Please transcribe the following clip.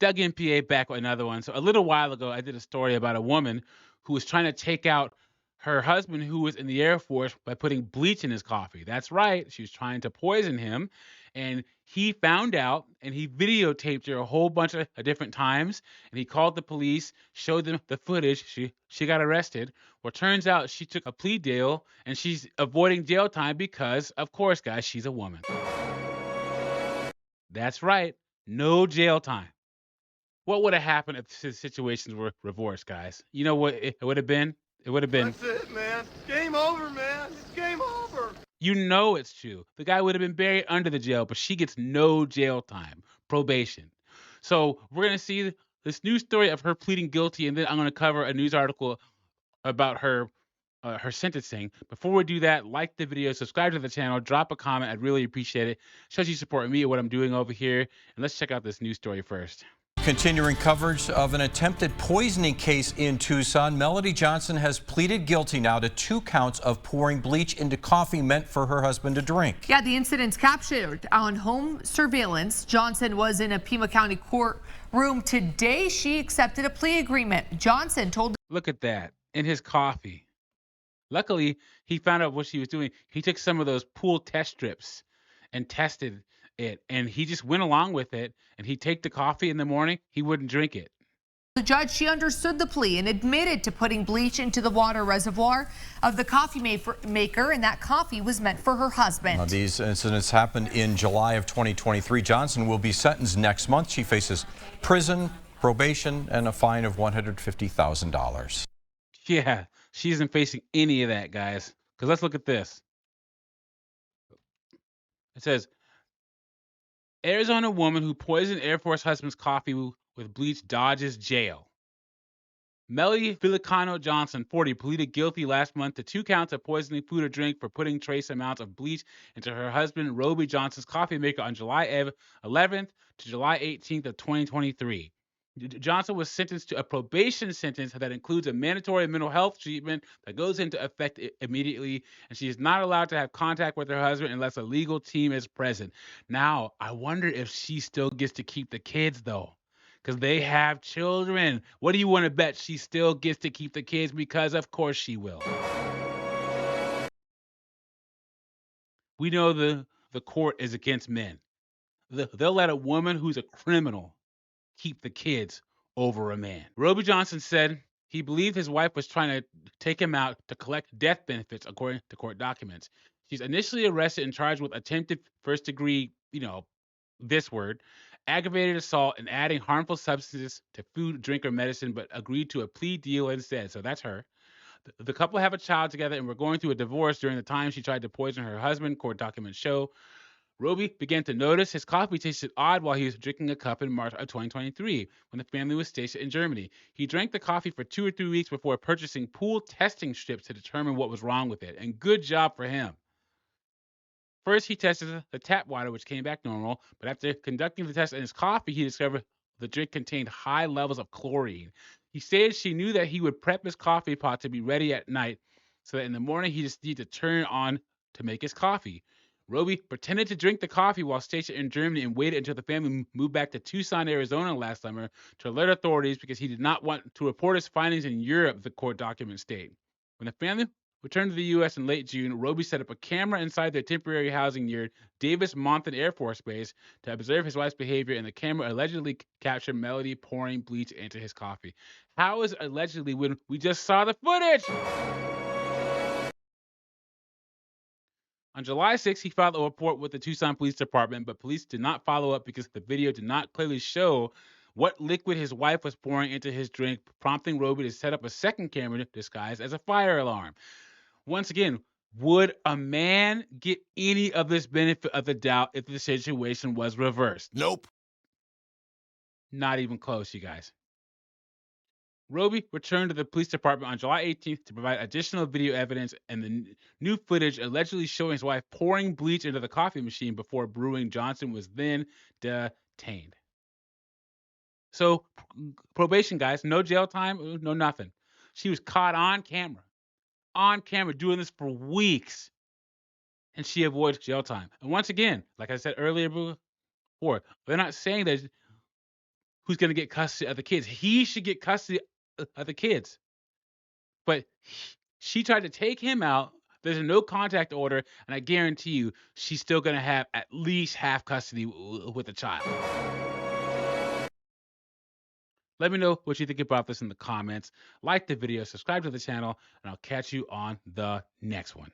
Doug MPA back with another one. So a little while ago, I did a story about a woman who was trying to take out her husband who was in the Air Force by putting bleach in his coffee. That's right. She was trying to poison him. And he found out and he videotaped her a whole bunch of different times. And he called the police, showed them the footage. She got arrested. Well, turns out she took a plea deal and she's avoiding jail time because, of course, guys, she's a woman. That's right. No jail time. What would have happened if the situations were reversed, guys? You know what it would have been? It would have been, That's it, man. Game over, man. It's game over. you know, it's true. The guy would have been buried under the jail, but she gets no jail time, probation. So we're gonna see this news story of her pleading guilty, and then I'm gonna cover a news article about her sentencing. Before we do that, like the video, subscribe to the channel, drop a comment. I'd really appreciate it. Shows you support me and what I'm doing over here. And let's check out this news story first. Continuing coverage of an attempted poisoning case in Tucson, Melody Johnson has pleaded guilty now to 2 counts of pouring bleach into coffee meant for her husband to drink. Yeah, the incident's captured on home surveillance. Johnson was in a Pima County courtroom today. She accepted a plea agreement. Johnson told. Look at that in his coffee. Luckily, he found out what she was doing. He took some of those pool test strips and tested it, and he just went along with it. And he'd take the coffee in the morning. He wouldn't drink it. The judge, she understood the plea and admitted to putting bleach into the water reservoir of the coffee maker, and that coffee was meant for her husband. Now, these incidents happened in July of 2023. Johnson will be sentenced next month. She faces prison, probation, and a fine of $150,000. Yeah, she isn't facing any of that, guys. Because let's look at this. It says, Arizona woman who poisoned Air Force husband's coffee with bleach dodges jail. Melody Filicano Johnson, 40, pleaded guilty last month to 2 counts of poisoning food or drink for putting trace amounts of bleach into her husband Roby Johnson's coffee maker on July 11th to July 18th of 2023. Johnson was sentenced to a probation sentence that includes a mandatory mental health treatment that goes into effect immediately, and she is not allowed to have contact with her husband unless a legal team is present. Now, I wonder if she still gets to keep the kids, though, because they have children. What do you want to bet she still gets to keep the kids? Because, of course, she will. We know the court is against men. They'll let a woman who's a criminal keep the kids over a man. Roby Johnson said he believed his wife was trying to take him out to collect death benefits, according to court documents. She's initially arrested and charged with attempted first degree, this word, aggravated assault, and adding harmful substances to food, drink, or medicine, but agreed to a plea deal instead. So that's her. The couple have a child together and were going through a divorce during the time she tried to poison her husband, court documents show. Roby began to notice his coffee tasted odd while he was drinking a cup in March of 2023 when the family was stationed in Germany. He drank the coffee for 2 or 3 weeks before purchasing pool testing strips to determine what was wrong with it. And good job for him. First, he tested the tap water, which came back normal, but after conducting the test in his coffee, he discovered the drink contained high levels of chlorine. He stated she knew that he would prep his coffee pot to be ready at night so that in the morning he just needed to turn it on to make his coffee. Roby pretended to drink the coffee while stationed in Germany and waited until the family moved back to Tucson, Arizona last summer to alert authorities because he did not want to report his findings in Europe, the court documents state. When the family returned to the U.S. in late June, Roby set up a camera inside their temporary housing near Davis-Monthan Air Force Base to observe his wife's behavior, and the camera allegedly captured Melody pouring bleach into his coffee. How is allegedly when we just saw the footage? On July 6th, he filed a report with the Tucson Police Department, but police did not follow up because the video did not clearly show what liquid his wife was pouring into his drink, prompting Roby to set up a second camera disguised as a fire alarm. Once again, would a man get any of this benefit of the doubt if the situation was reversed? Nope. Not even close, you guys. Roby returned to the police department on July 18th to provide additional video evidence and the new footage allegedly showing his wife pouring bleach into the coffee machine before brewing. Johnson was then detained. So, probation, guys, no jail time, no nothing. She was caught on camera doing this for weeks, and she avoids jail time. And once again, like I said earlier before, they're not saying that who's going to get custody of the kids. He should get custody of the kids. But she tried to take him out. There's a no contact order, and I guarantee you she's still going to have at least half custody with the child. Let me know what you think about this in the comments. Like the video, subscribe to the channel, and I'll catch you on the next one.